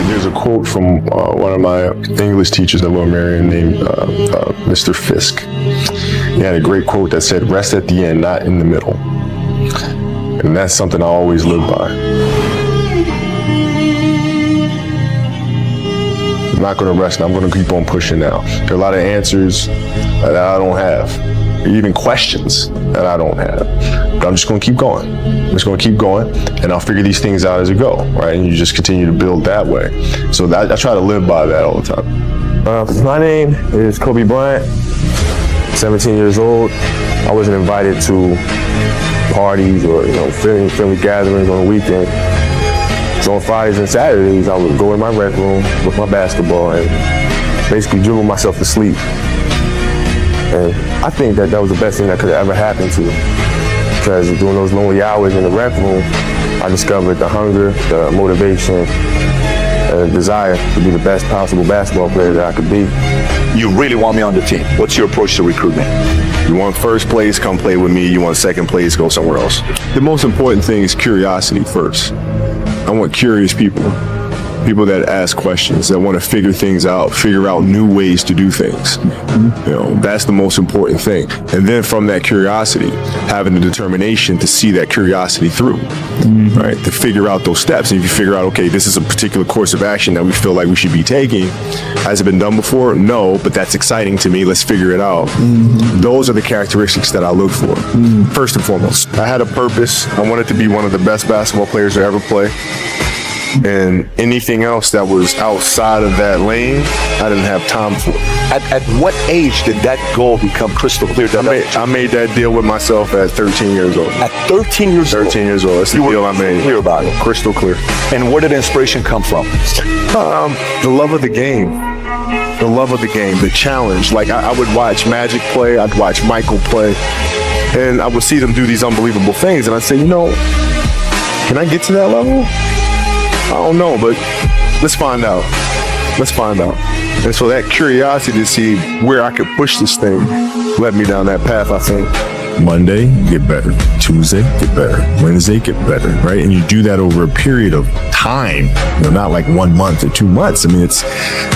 There's a quote from one of my English teachers at Lower Merion named Mr. Fisk. He had a great quote that said, "Rest at the end, not in the middle." And that's something I always live by. I'm not going to rest. I'm going to keep on pushing now. There are a lot of answers that I don't have, even questions that I don't have. But I'm just going to keep going. I'm just going to keep going, and I'll figure these things out as I go, right? And you just continue to build that way. So I try to live by that all the time. My name is Kobe Bryant, 17 years old. I wasn't invited to parties or family gatherings on the weekend. So on Fridays and Saturdays, I would go in my rec room with my basketball and basically dribble myself to sleep. And I think that was the best thing that could have ever happened to me. Because during those lonely hours in the rec room, I discovered the hunger, the motivation, and the desire to be the best possible basketball player that I could be. You really want me on the team. What's your approach to recruitment? You want first place, come play with me. You want second place, go somewhere else. The most important thing is curiosity first. I want curious people that ask questions, that want to figure things out, figure out new ways to do things. That's the most important thing. And then from that curiosity, having the determination to see that curiosity through, right? To figure out those steps. And if you figure out, okay, this is a particular course of action that we feel like we should be taking. Has it been done before? No, but that's exciting to me. Let's figure it out. Those are the characteristics that I look for. First and foremost, I had a purpose. I wanted to be one of the best basketball players to ever play. And anything else that was outside of that lane, I didn't have time for. At what age did that goal become crystal clear? I made that deal with myself at 13 years old. At 13 years old? 13 years old. That's the deal I made. Clear about it. Crystal clear. And where did inspiration come from? The love of the game. The love of the game, the challenge. Like I would watch Magic play, I'd watch Michael play, and I would see them do these unbelievable things, and I'd say, can I get to that level? I don't know, but let's find out. Let's find out. And so that curiosity to see where I could push this thing led me down that path, I think. Monday, get better. Tuesday, get better. Wednesday, get better, right? And you do that over a period of time, not like 1 month or 2 months. I mean, it's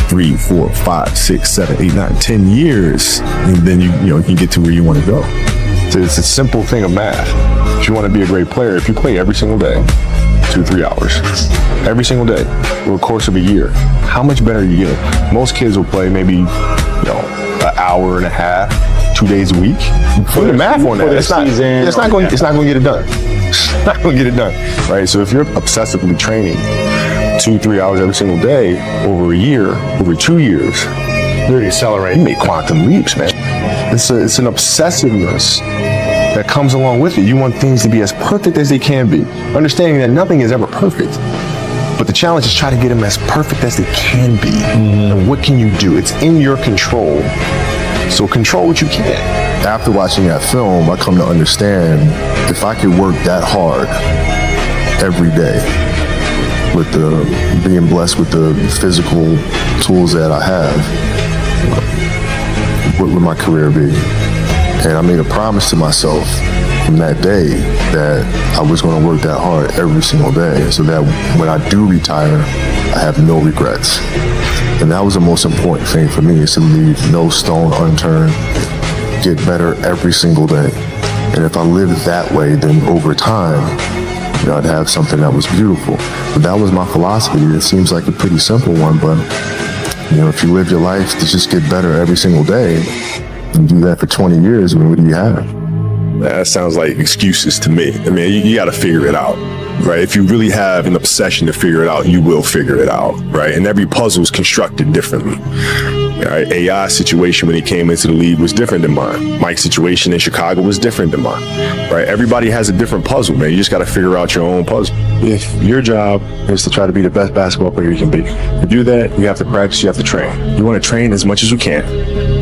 3, 4, 5, 6, 7, 8, 9, 10 years. And then you can get to where you want to go. So it's a simple thing of math. If you want to be a great player, if you play every single day, 2-3 hours, every single day, over the course of a year, how much better are you getting? Most kids will play maybe, an hour and a half, 2 days a week. Put the math on that. It's not going to get it done. It's not going to get it done, right? So if you're obsessively training 2-3 hours every single day over a year, over 2 years, you're accelerating. You make quantum leaps, man. It's an obsessiveness that comes along with it. You want things to be as perfect as they can be, understanding that nothing is ever perfect. But the challenge is try to get them as perfect as they can be. And what can you do? It's in your control. So control what you can. After watching that film, I come to understand if I could work that hard every day, with being blessed with the physical tools that I have, what would my career be? And I made a promise to myself from that day that I was going to work that hard every single day so that when I do retire, I have no regrets. And that was the most important thing for me, is to leave no stone unturned, get better every single day. And if I lived that way, then over time, I'd have something that was beautiful. But that was my philosophy. It seems like a pretty simple one, but if you live your life to just get better every single day, and do that for 20 years, what do you have? That sounds like excuses to me. I mean, you got to figure it out, right? If you really have an obsession to figure it out, you will figure it out, right? And every puzzle is constructed differently. Right? AI's situation when he came into the league was different than mine. Mike's situation in Chicago was different than mine, right? Everybody has a different puzzle, man. You just got to figure out your own puzzle. If your job is to try to be the best basketball player you can be, to do that, you have to practice, you have to train. You want to train as much as you can,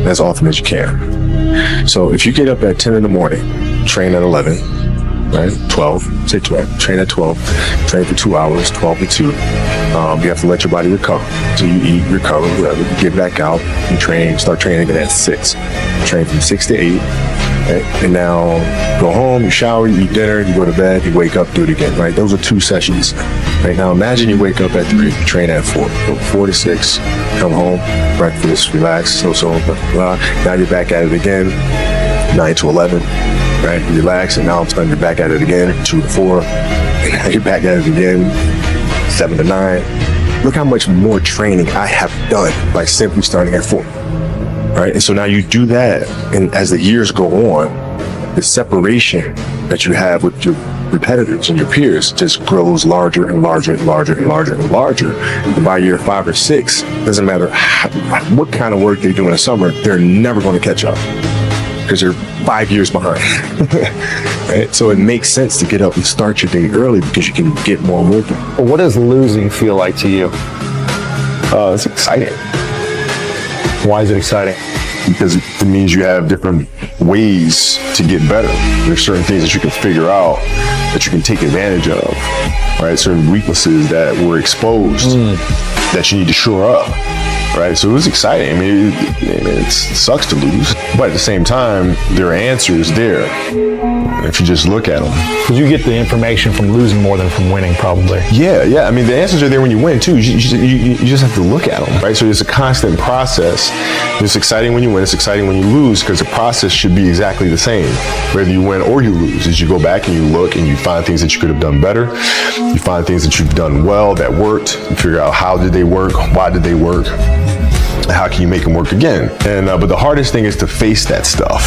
as often as you can. So if you get up at 10 in the morning, train at 11, right? 12, say 12, train at 12, train for 2 hours, 12 to 2. You have to let your body recover. So you eat, recover, whatever, you get back out, you train, start training again at 6. Train from 6 to 8, right? And now go home, you shower, you eat dinner, you go to bed, you wake up, do it again, right? Those are 2 sessions. Right now, imagine you wake up at 3, you train at 4, go 4 to 6, come home, breakfast, relax, blah, blah. Now you're back at it again, 9 to 11, right? Relax, and now you're back at it again, 2 to 4, and now you're back at it again, 7 to 9. Look how much more training I have done by simply starting at 4, right? And so now you do that, and as the years go on, the separation that you have with your competitors and your peers just grows larger and larger and larger and larger and larger. And by year 5 or 6, doesn't matter what kind of work they do in the summer, they're never going to catch up because you're 5 years behind. Right? So it makes sense to get up and start your day early because you can get more work in. Well, what does losing feel like to you? It's exciting Why is it exciting? because it means you have different ways to get better. There's certain things that you can figure out that you can take advantage of, right? Certain weaknesses that were exposed that you need to shore up, right? So it was exciting. I mean, it sucks to lose, but at the same time, there are answers there if you just look at them. Because you get the information from losing more than from winning, probably. Yeah. I mean, the answers are there when you win too. You just have to look at them, right? So it's a constant process. It's exciting when you win. It's exciting when you lose because the process should be exactly the same, whether you win or you lose. As you go back and you look and you find things that you could have done better. You find things that you've done well that worked. You figure out how did they work, why did they work, how can you make them work again? And but the hardest thing is to face that stuff.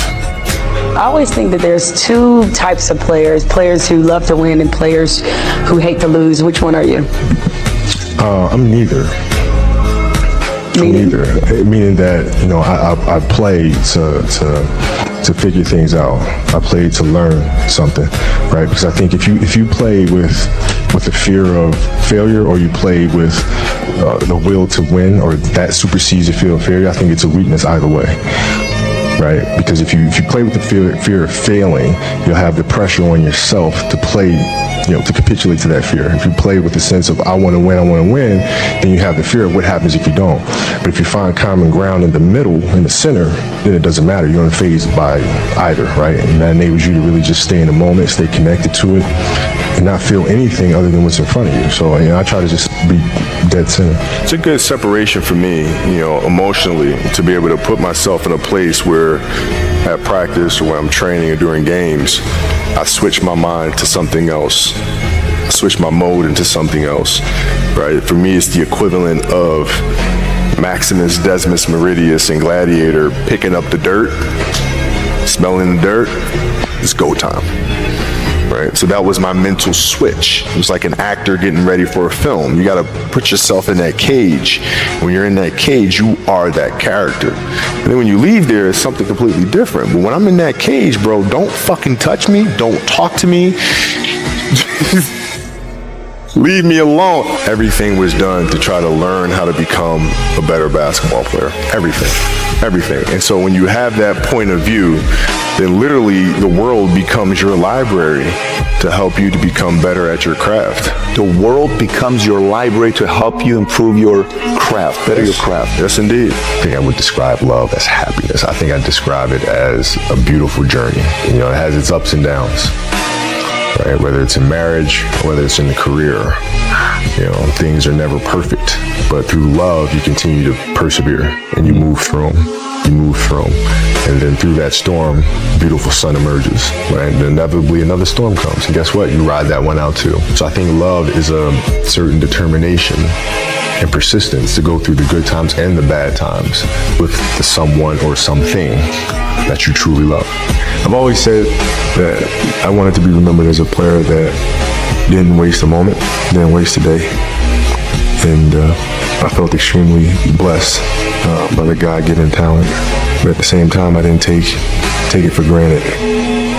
I always think that there's 2 types of players who love to win and players who hate to lose. Which one are you? I'm neither. Meaning that, you know, I play to figure things out. I play to learn something, right? Because I think if you play with the fear of failure, or you play with the will to win, or that supersedes your fear of failure, I think it's a weakness either way. Right? Because if you play with the fear of failing, you'll have the pressure on yourself to play, you know, to capitulate to that fear. If you play with the sense of I want to win, then you have the fear of what happens if you don't. But if you find common ground in the middle, in the center, then it doesn't matter. You're unfazed by either, right? And that enables you to really just stay in the moment, stay connected to it, and not feel anything other than what's in front of you. So, you know, I try to just be dead center. It's a good separation for me, you know, emotionally, to be able to put myself in a place where at practice or when I'm training or during games, I switch my mind to something else. I switch my mode into something else, right? For me, it's the equivalent of Maximus, Decimus Meridius, and Gladiator picking up the dirt, smelling the dirt. It's go time. Right? So that was my mental switch. It was like an actor getting ready for a film. You got to put yourself in that cage. When you're in that cage, you are that character. And then when you leave there, it's something completely different. But when I'm in that cage, bro, don't fucking touch me. Don't talk to me. Leave me alone. Everything was done to try to learn how to become a better basketball player. Everything. And so when you have that point of view, then literally the world becomes your library to help you to become better at your craft. The world becomes your library to help you improve your craft, better your craft. Yes, indeed. I think I would describe love as happiness. I think I describe it as a beautiful journey. You know, it has its ups and downs, right? Whether it's in marriage, or whether it's in the career, you know, things are never perfect. But through love, you continue to persevere and you move through them. And then through that storm, beautiful sun emerges, right? And inevitably another storm comes. And guess what? You ride that one out too. So I think love is a certain determination and persistence to go through the good times and the bad times with the someone or something that you truly love. I've always said that I wanted to be remembered as a player that didn't waste a moment, didn't waste a day. And I felt extremely blessed by the God-given talent. But at the same time, I didn't take it for granted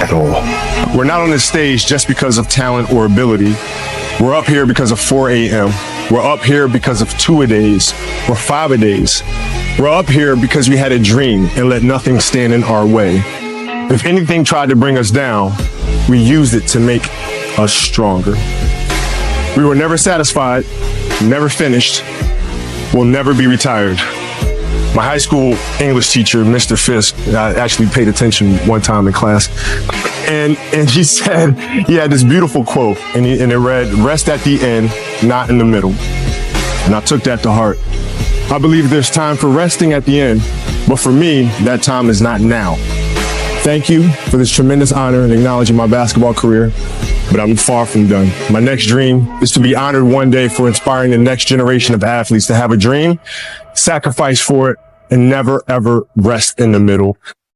at all. We're not on this stage just because of talent or ability. We're up here because of 4 a.m. We're up here because of 2-a-days or 5-a-days. We're up here because we had a dream and let nothing stand in our way. If anything tried to bring us down, we used it to make us stronger. We were never satisfied, never finished, will never be retired. My high school English teacher, Mr. Fisk, I actually paid attention one time in class, and he said, he had this beautiful quote, and it read, "Rest at the end, not in the middle." And I took that to heart. I believe there's time for resting at the end, but for me, that time is not now. Thank you for this tremendous honor in acknowledging my basketball career, but I'm far from done. My next dream is to be honored one day for inspiring the next generation of athletes to have a dream, sacrifice for it, and never, ever rest in the middle.